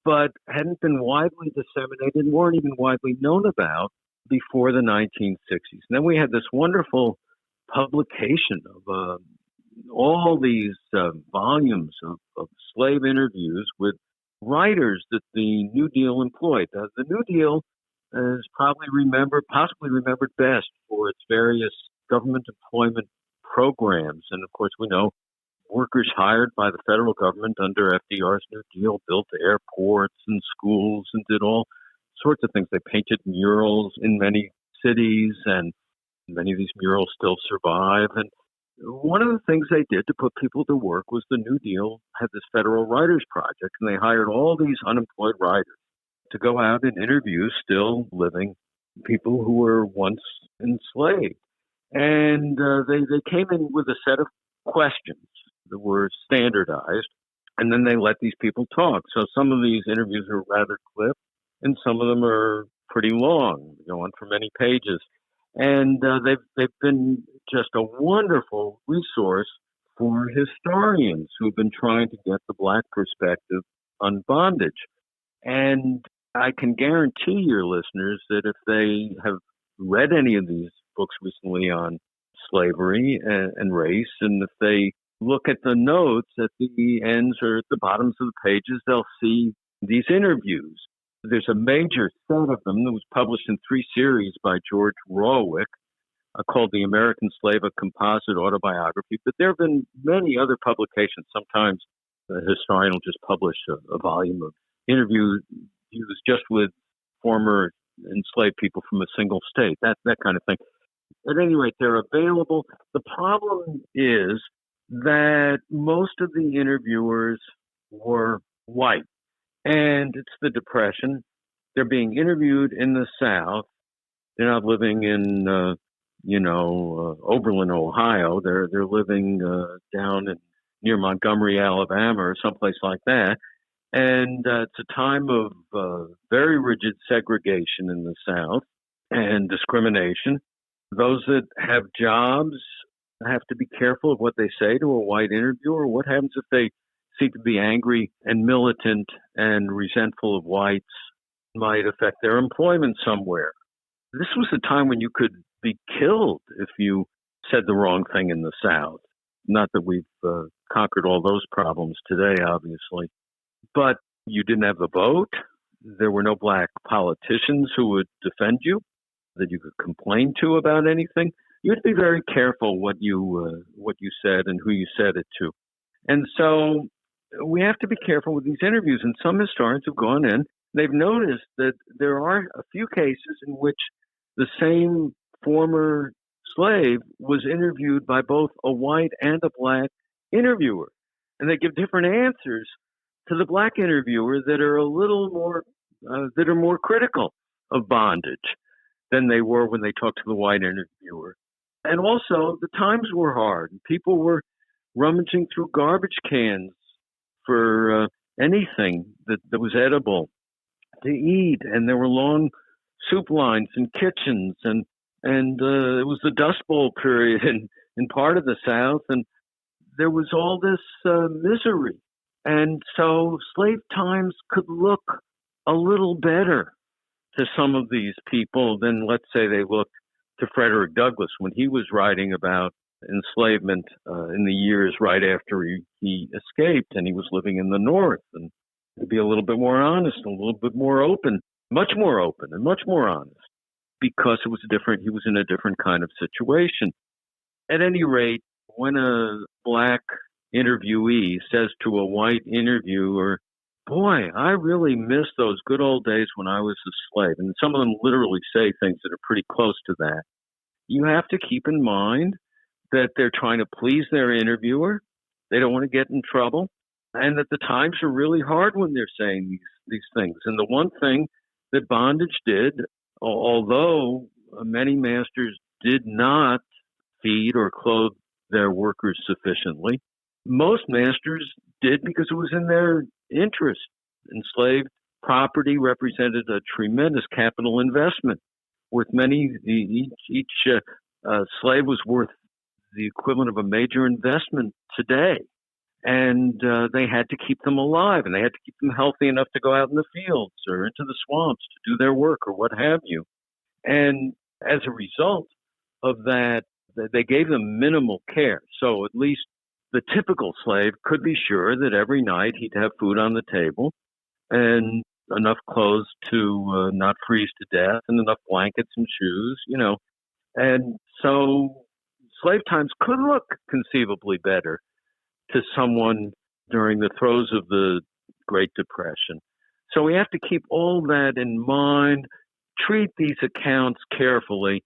but hadn't been widely disseminated and weren't even widely known about before the 1960s. And then we had this wonderful publication of all these volumes of slave interviews with writers that the New Deal employed. The New Deal is possibly remembered best for its various government employment programs. And of course, we know workers hired by the federal government under FDR's New Deal built airports and schools and did all sorts of things. They painted murals in many cities, and many of these murals still survive. And one of the things they did to put people to work was the New Deal had this federal writers project, and they hired all these unemployed writers to go out and interview still living people who were once enslaved. And they came in with a set of questions that were standardized, and then they let these people talk. So some of these interviews are rather clipped, and some of them are pretty long, go on for many pages. And they've been just a wonderful resource for historians who've been trying to get the Black perspective on bondage. And I can guarantee your listeners that if they have read any of these books recently on slavery and race, and if they look at the notes at the ends or at the bottoms of the pages, they'll see these interviews. There's a major set of them that was published in 3 series by George Rawick called The American Slave, a Composite Autobiography. But there have been many other publications. Sometimes a historian will just publish a volume of interviews just with former enslaved people from a single state, that kind of thing. At any rate, they're available. The problem is that most of the interviewers were white. And it's the Depression. They're being interviewed in the South. They're not living in, Oberlin, Ohio. They're living down near Montgomery, Alabama, or someplace like that. And it's a time of very rigid segregation in the South and discrimination. Those that have jobs have to be careful of what they say to a white interviewer. What happens if they seem to be angry and militant and resentful of whites? Might affect their employment somewhere. This was a time when you could be killed if you said the wrong thing in the South. Not that we've conquered all those problems today, obviously. But you didn't have the vote. There were no Black politicians who would defend you, that you could complain to about anything. You had to be very careful what you said and who you said it to. And so we have to be careful with these interviews. And some historians have gone in. They've noticed that there are a few cases in which the same former slave was interviewed by both a white and a Black interviewer. And they give different answers to the Black interviewer that are a little more, that are more critical of bondage than they were when they talked to the white interviewer. And also, the times were hard. People were rummaging through garbage cans for anything that was edible to eat, and there were long soup lines in kitchens, and it was the Dust Bowl period in part of the South, and there was all this misery. And so slave times could look a little better to some of these people than, let's say, they looked to Frederick Douglass when he was writing about enslavement in the years right after he escaped, and he was living in the North, and to be a little bit more honest, a little bit more open, much more open and much more honest, because it was different. He was in a different kind of situation. At any rate, when a Black interviewee says to a white interviewer, "Boy, I really miss those good old days when I was a slave," and some of them literally say things that are pretty close to that, you have to keep in mind that they're trying to please their interviewer. They don't want to get in trouble. And that the times are really hard when they're saying these things. And the one thing that bondage did, although many masters did not feed or clothe their workers sufficiently, most masters did because it was in their interest. Enslaved property represented a tremendous capital investment. Worth each slave was worth the equivalent of a major investment today. And they had to keep them alive, and they had to keep them healthy enough to go out in the fields or into the swamps to do their work or what have you. And as a result of that, they gave them minimal care. So at least the typical slave could be sure that every night he'd have food on the table and enough clothes to not freeze to death and enough blankets and shoes, And so slave times could look conceivably better to someone during the throes of the Great Depression. So we have to keep all that in mind, treat these accounts carefully.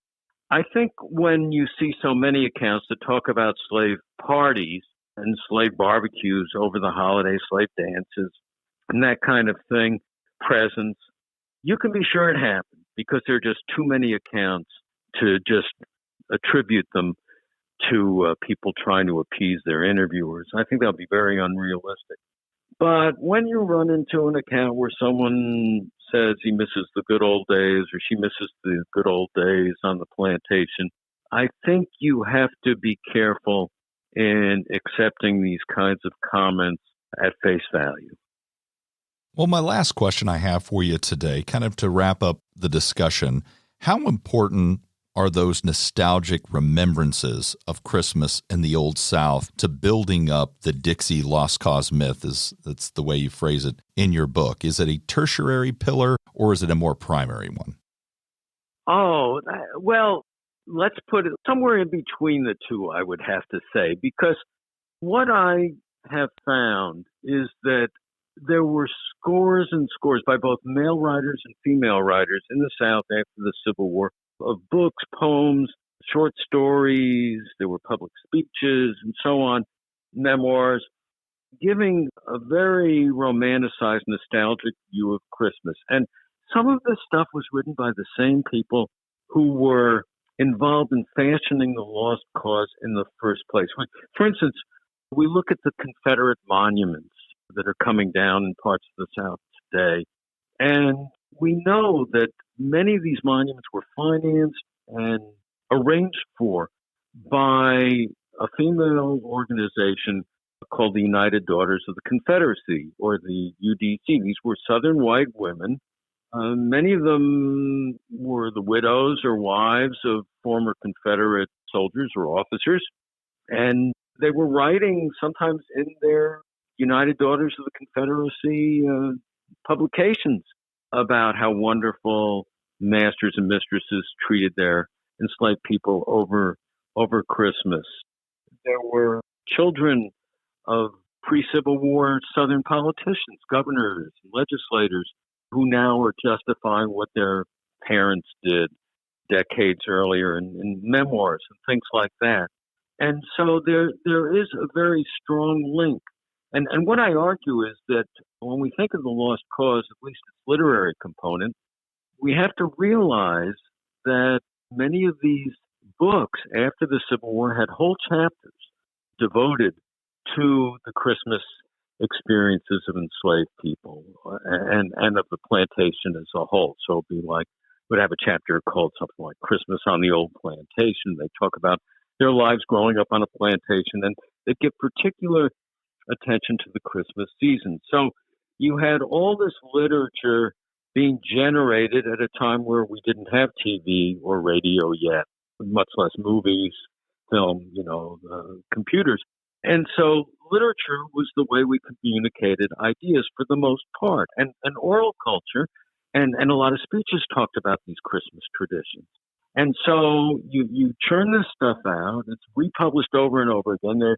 I think when you see so many accounts that talk about slave parties and slave barbecues over the holidays, slave dances, and that kind of thing, presents, you can be sure it happened because there are just too many accounts to just attribute them to people trying to appease their interviewers. I think that would be very unrealistic. But when you run into an account where someone says he misses the good old days or she misses the good old days on the plantation, I think you have to be careful in accepting these kinds of comments at face value. Well, my last question I have for you today, kind of to wrap up the discussion, how important are those nostalgic remembrances of Christmas in the Old South to building up the Dixie lost cause myth, that's the way you phrase it in your book? Is it a tertiary pillar or is it a more primary one? Oh, well, let's put it somewhere in between the two, I would have to say, because what I have found is that there were scores and scores by both male writers and female writers in the South after the Civil War of books, poems, short stories, there were public speeches and so on, memoirs, giving a very romanticized, nostalgic view of Christmas. And some of this stuff was written by the same people who were involved in fashioning the lost cause in the first place. For instance, we look at the Confederate monuments that are coming down in parts of the South today, and we know that many of these monuments were financed and arranged for by a female organization called the United Daughters of the Confederacy, or the UDC. These were Southern white women. Many of them were the widows or wives of former Confederate soldiers or officers, and they were writing sometimes in their United Daughters of the Confederacy publications about how wonderful masters and mistresses treated their enslaved people over Christmas. There were children of pre-Civil War Southern politicians, governors, legislators, who now are justifying what their parents did decades earlier in memoirs and things like that. And so there is a very strong link. And what I argue is that when we think of the lost cause, at least its literary component, we have to realize that many of these books after the Civil War had whole chapters devoted to the Christmas experiences of enslaved people and of the plantation as a whole. So it'd be like, would have a chapter called something like Christmas on the Old Plantation. They talk about their lives growing up on a plantation, and they give particular attention to the Christmas season. So you had all this literature being generated at a time where we didn't have TV or radio yet, much less movies, film, computers. And so literature was the way we communicated ideas for the most part. And oral culture and a lot of speeches talked about these Christmas traditions. And so you churn this stuff out. It's republished over and over again. There are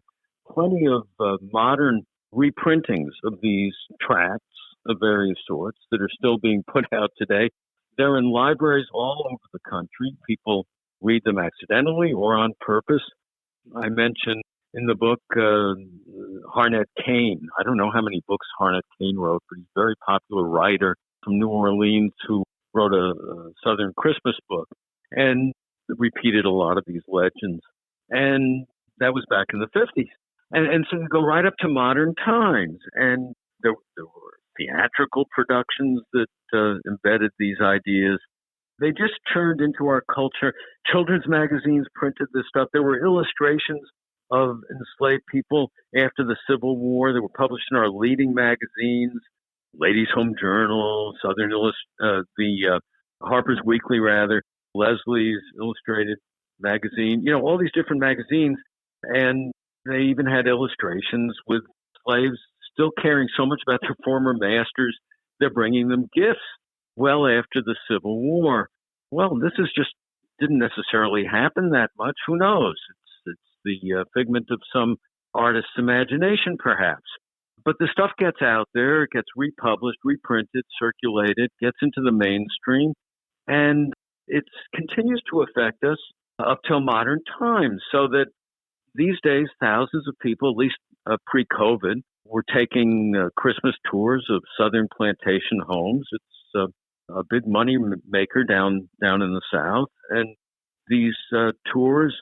plenty of modern reprintings of these tracts of various sorts that are still being put out today. They're in libraries all over the country. People read them accidentally or on purpose. I mentioned in the book Harnett Kane. I don't know how many books Harnett Kane wrote, but he's a very popular writer from New Orleans who wrote a Southern Christmas book and repeated a lot of these legends. And that was back in the 50s. And so you go right up to modern times. And there were theatrical productions that embedded these ideas. They just turned into our culture. Children's magazines printed this stuff. There were illustrations of enslaved people after the Civil War. They were published in our leading magazines, Ladies' Home Journal, the Harper's Weekly, Leslie's Illustrated magazine, all these different magazines. And they even had illustrations with slaves still caring so much about their former masters, they're bringing them gifts well after the Civil War. Well, this didn't necessarily happen that much. Who knows? It's the figment of some artist's imagination, perhaps. But the stuff gets out there, it gets republished, reprinted, circulated, gets into the mainstream, and it continues to affect us up till modern times, so that these days thousands of people, at least pre-COVID, were taking Christmas tours of Southern plantation homes. It's a big money maker down in the South, and these tours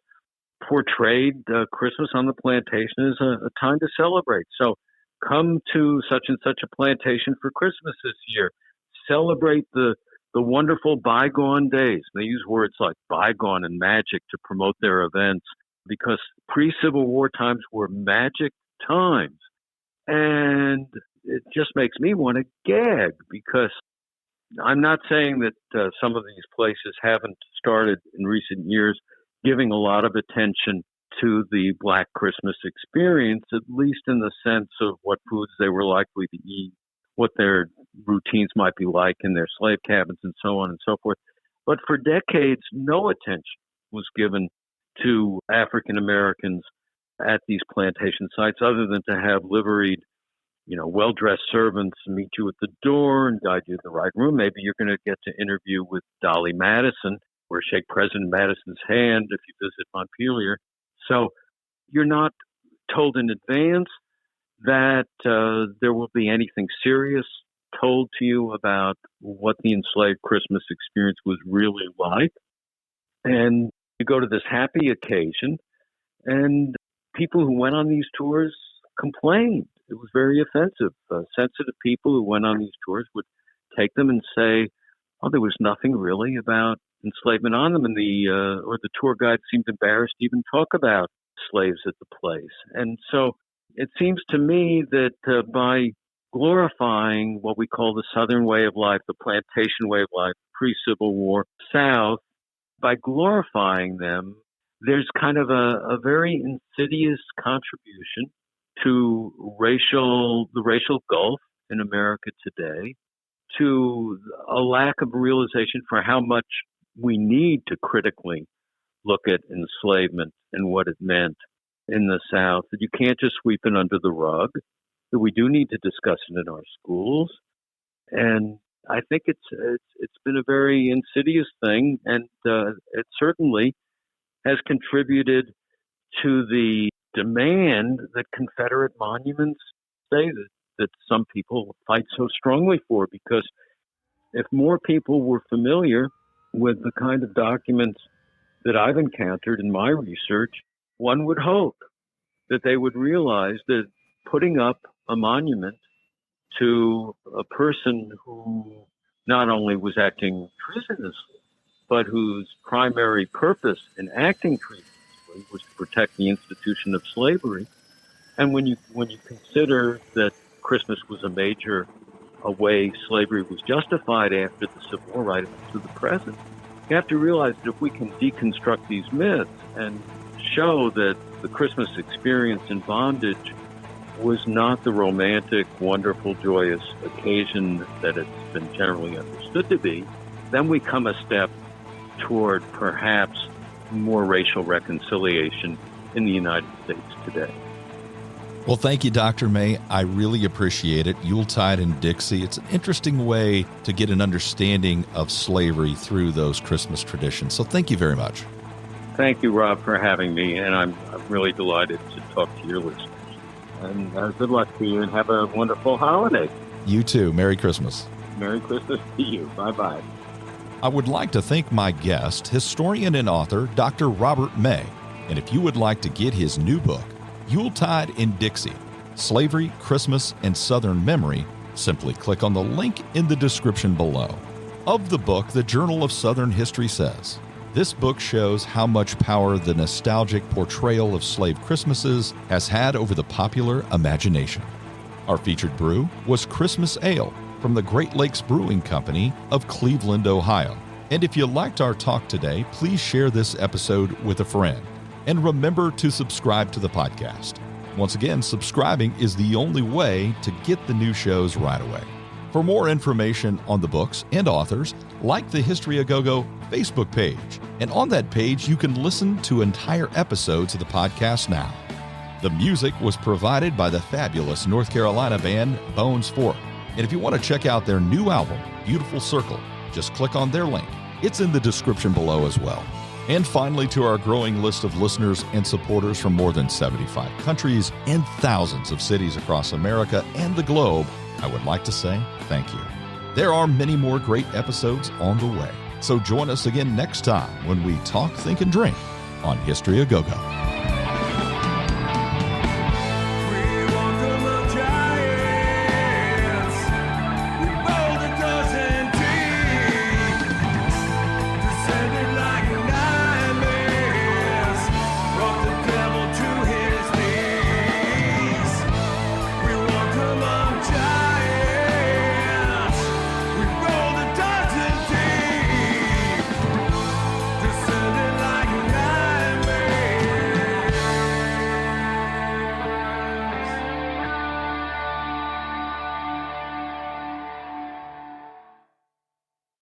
portrayed Christmas on the plantation as a time to celebrate. So come to such and such a plantation for Christmas this year. Celebrate the wonderful bygone days. They use words like bygone and magic to promote their events, because pre-Civil War times were magic times. And it just makes me want to gag, because I'm not saying that some of these places haven't started in recent years giving a lot of attention to the Black Christmas experience, at least in the sense of what foods they were likely to eat, what their routines might be like in their slave cabins, and so on and so forth. But for decades, no attention was given to African Americans at these plantation sites, other than to have liveried, well-dressed servants meet you at the door and guide you to the right room. Maybe you're going to get to interview with Dolly Madison or shake President Madison's hand if you visit Montpelier. So you're not told in advance that there will be anything serious told to you about what the enslaved Christmas experience was really like. And you go to this happy occasion, and people who went on these tours complained. It was very offensive. Sensitive people who went on these tours would take them and say, "Oh, there was nothing really about enslavement on them," and the tour guide seemed embarrassed to even talk about slaves at the place. And so it seems to me that by glorifying what we call the Southern way of life, the plantation way of life, pre-Civil War South, by glorifying them, there's kind of a very insidious contribution to the racial gulf in America today, to a lack of realization for how much we need to critically look at enslavement and what it meant in the South, that you can't just sweep it under the rug, that we do need to discuss it in our schools. And I think it's been a very insidious thing, and it certainly has contributed to the demand that Confederate monuments stay, that some people fight so strongly for, because if more people were familiar with the kind of documents that I've encountered in my research, one would hope that they would realize that putting up a monument to a person who not only was acting treasonously, but whose primary purpose in acting treasonously was to protect the institution of slavery. And when you consider that Christmas was a way slavery was justified after the Civil War right up to the present, you have to realize that if we can deconstruct these myths and show that the Christmas experience in bondage was not the romantic, wonderful, joyous occasion that it's been generally understood to be, then we come a step toward perhaps more racial reconciliation in the United States today. Well, thank you, Dr. May. I really appreciate it. Yuletide and Dixie, it's an interesting way to get an understanding of slavery through those Christmas traditions. So thank you very much. Thank you, Rob, for having me, and I'm really delighted to talk to your listeners. And good luck to you, and have a wonderful holiday. You too. Merry Christmas. Merry Christmas to you. Bye-bye. I would like to thank my guest, historian and author, Dr. Robert May. And if you would like to get his new book, Yuletide and Dixie, Slavery, Christmas, and Southern Memory, simply click on the link in the description below. Of the book, the Journal of Southern History says, this book shows how much power the nostalgic portrayal of slave Christmases has had over the popular imagination. Our featured brew was Christmas Ale from the Great Lakes Brewing Company of Cleveland, Ohio. And if you liked our talk today, please share this episode with a friend. And remember to subscribe to the podcast. Once again, subscribing is the only way to get the new shows right away. For more information on the books and authors, like the History A Go-Go Facebook page. And on that page, you can listen to entire episodes of the podcast now. The music was provided by the fabulous North Carolina band Bones Fork. And if you want to check out their new album, Beautiful Circle, just click on their link. It's in the description below as well. And finally, to our growing list of listeners and supporters from more than 75 countries and thousands of cities across America and the globe, I would like to say thank you. There are many more great episodes on the way. So join us again next time when we talk, think, and drink on History A Go-Go.